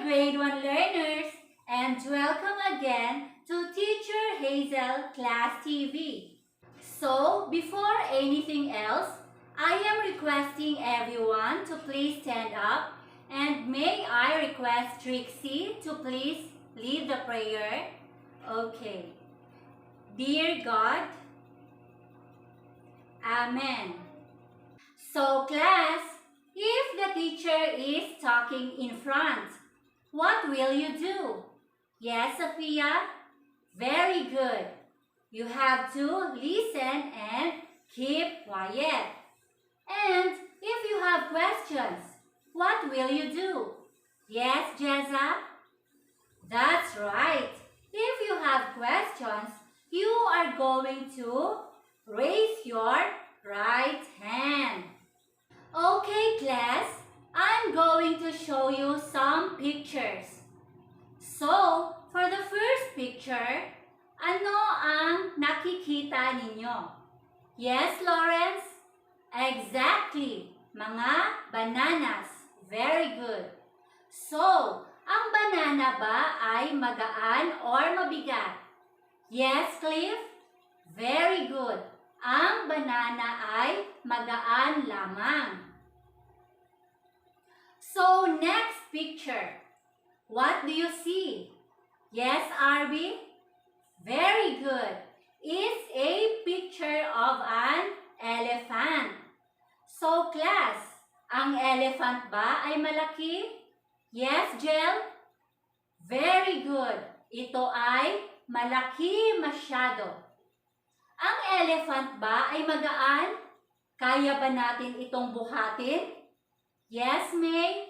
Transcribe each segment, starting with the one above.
Grade 1 learners, and welcome again to Teacher Hazel Class TV. So, before anything else, I am requesting everyone to please stand up, and may I request Trixie to please lead the prayer. Okay. Dear God, Amen. So, class, if the teacher is talking in front, what will you do? Yes, Sophia? Very good. You have to listen and keep quiet. And if you have questions, what will you do? Yes, Jeza? That's right. If you have questions, you are going to raise your right hand. Okay, class, I'm going to show you some pictures. So, for the first picture, ano ang nakikita ninyo? Yes, Lawrence? Exactly, mga bananas. Very good. So, ang banana ba ay magaan or mabigat? Yes, Cliff? Very good. Ang banana ay magaan lamang. So, next picture. What do you see? Yes, Arby? Very good. It's a picture of an elephant. So, class, ang elephant ba ay malaki? Yes, Jel? Very good. Ito ay malaki masyado. Ang elephant ba ay magaan? Kaya ba natin itong buhatin? Yes, May?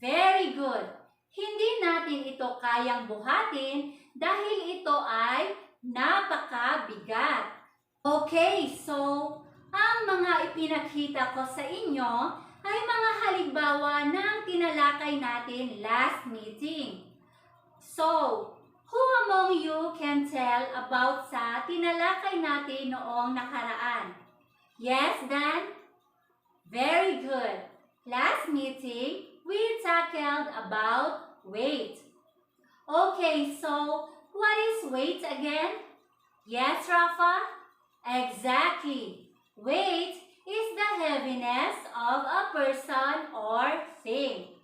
Very good. Hindi natin ito kayang buhatin dahil ito ay napakabigat. Okay, so ang mga ipinakita ko sa inyo ay mga halimbawa ng tinalakay natin last meeting. So, who among you can tell about sa tinalakay natin noong nakaraan? Yes, Dan? Very good. Last meeting, we tackled about weight. Okay, so what is weight again? Yes, Rafa? Exactly. Weight is the heaviness of a person or thing.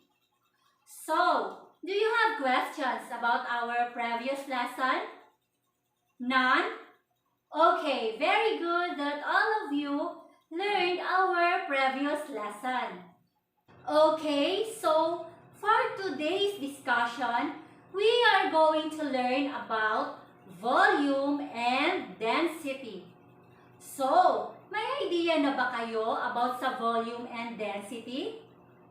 So, do you have questions about our previous lesson? None? Okay, very good that all of you learned our previous lesson. Okay, so for today's discussion, we are going to learn about volume and density. So, may idea na ba kayo about sa volume and density?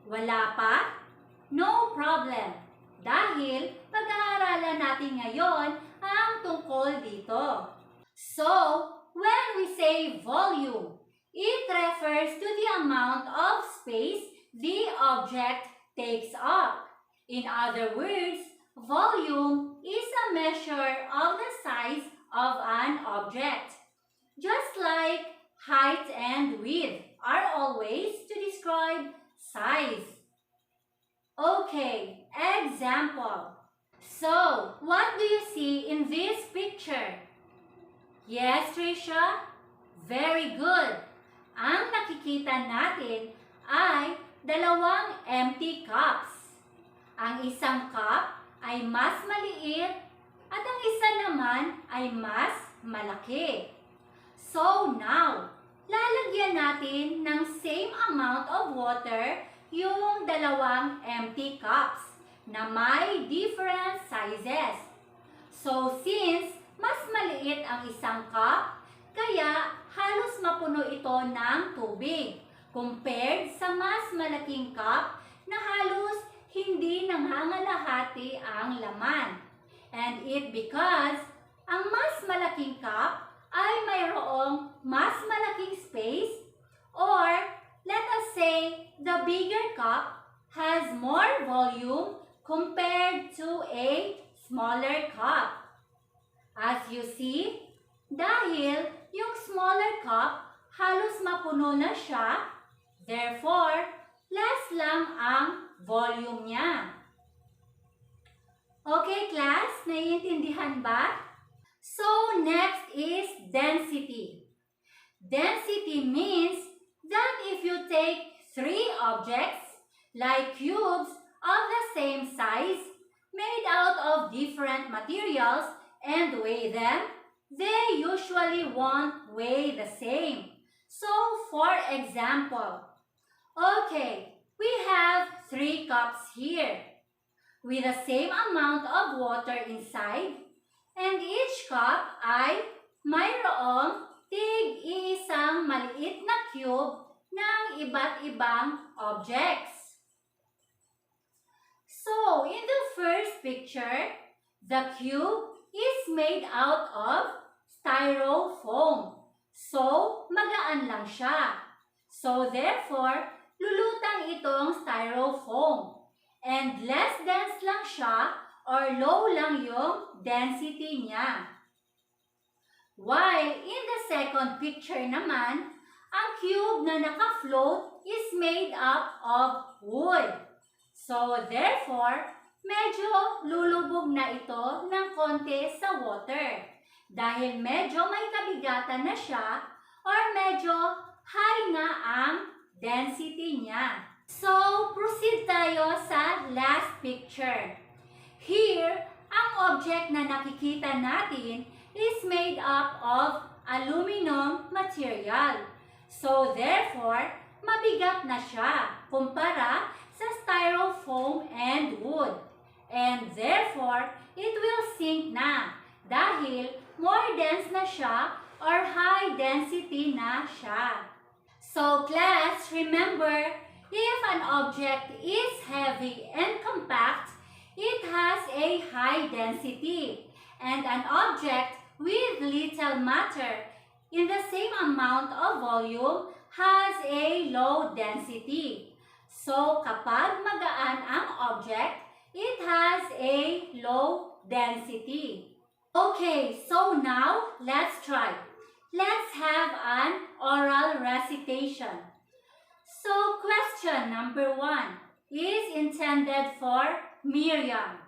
Wala pa? No problem. Dahil pag-aaralan natin ngayon ang tungkol dito. So, when we say volume, it refers to the amount of space the object takes up. In other words, volume is a measure of the size of an object. Just like height and width are always to describe size. Okay, example. So, what do you see in this picture? Yes, Trisha? Very good. Ang nakikita natin ay dalawang empty cups. Ang isang cup ay mas maliit at ang isa naman ay mas malaki. So now, lalagyan natin ng same amount of water yung dalawang empty cups na may different sizes. So since mas maliit ang isang cup, kaya halos mapuno ito ng tubig compared sa mas malaking cup na halos hindi nangangalahati ang laman. And it because ang mas malaking cup ay mayroong mas malaking space, or let us say the bigger cup has more volume compared to a smaller cup. As you see, dahil yung smaller cup halos mapuno na siya, therefore, less lang ang volume niya. Okay, class, naiintindihan ba? So, next is density. Density means that if you take three objects, like cubes of the same size, made out of different materials, and weigh them, they usually won't weigh the same. So, for example, okay, we have 3 cups here with the same amount of water inside, and each cup ay mayroong tig-iisang maliit na cube ng iba't ibang objects. So, in the first picture, the cube is made out of styrofoam. So, magaan lang siya. So, therefore, lulutang itong styrofoam. And less dense lang siya or low lang yung density niya. While in the second picture naman, ang cube na naka-float is made up of wood. So, therefore, medyo lulubog na ito ng konti sa water. Dahil medyo may kabigatan na siya or medyo high na ang density niya. So, proceed tayo sa last picture. Here, ang object na nakikita natin is made up of aluminum material. So, therefore, mabigat na siya kumpara sa styrofoam and wood. And therefore, it will sink na dahil more dense na siya or high density na siya. So, class, remember, if an object is heavy and compact, it has a high density. And an object with little matter in the same amount of volume has a low density. So, kapag magaan ang object, it has a low density. Okay, so now, let's try. Let's have an oral recitation. So, question number 1 is intended for Miriam.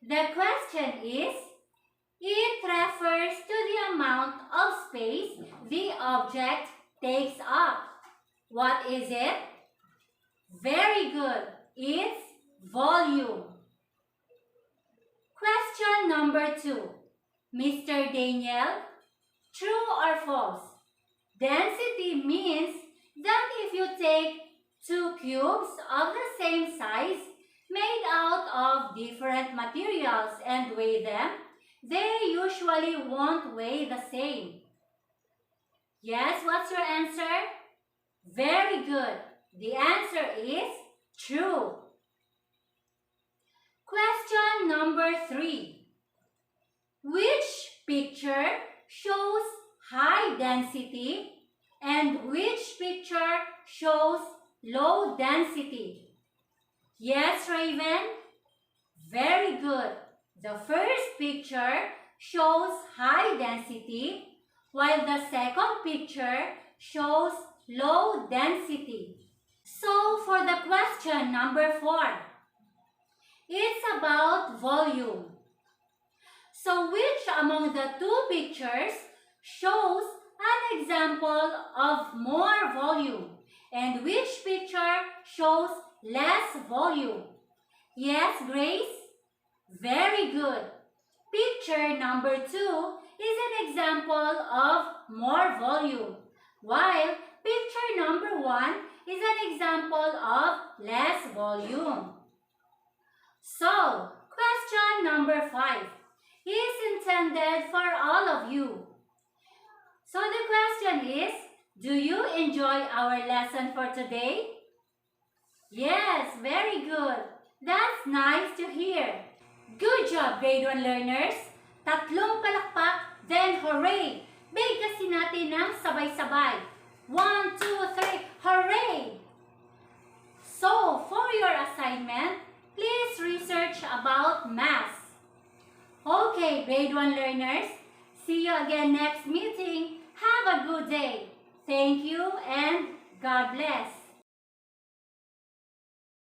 The question is, it refers to the amount of space the object takes up. What is it? Very good. It's volume. Question number 2. Mr. Daniel, true or false? Density means that if you take 2 cubes of the same size made out of different materials and weigh them, they usually won't weigh the same. Yes, what's your answer? Very good. The answer is true. Question number 3. Which picture shows high density and which picture shows low density? Yes, Raven? Very good. The first picture shows high density, while the second picture shows low density. So, for the question number 4, it's about volume. So, which among the 2 pictures shows an example of more volume and which picture shows less volume? Yes, Grace? Very good. Picture number 2 is an example of more volume, while picture number 1 is an example of less volume. So, question number 5 is intended for all of you. So the question is, do you enjoy our lesson for today? Yes, very good. That's nice to hear. Good job, grade 1 learners. 3 palakpak, then hooray! Bigkasin natin ng sabay-sabay. 1, 2, 3, hooray! So, for your assignment, please research about math. Okay, grade 1 learners, see you again next meeting. Have a good day. Thank you and God bless.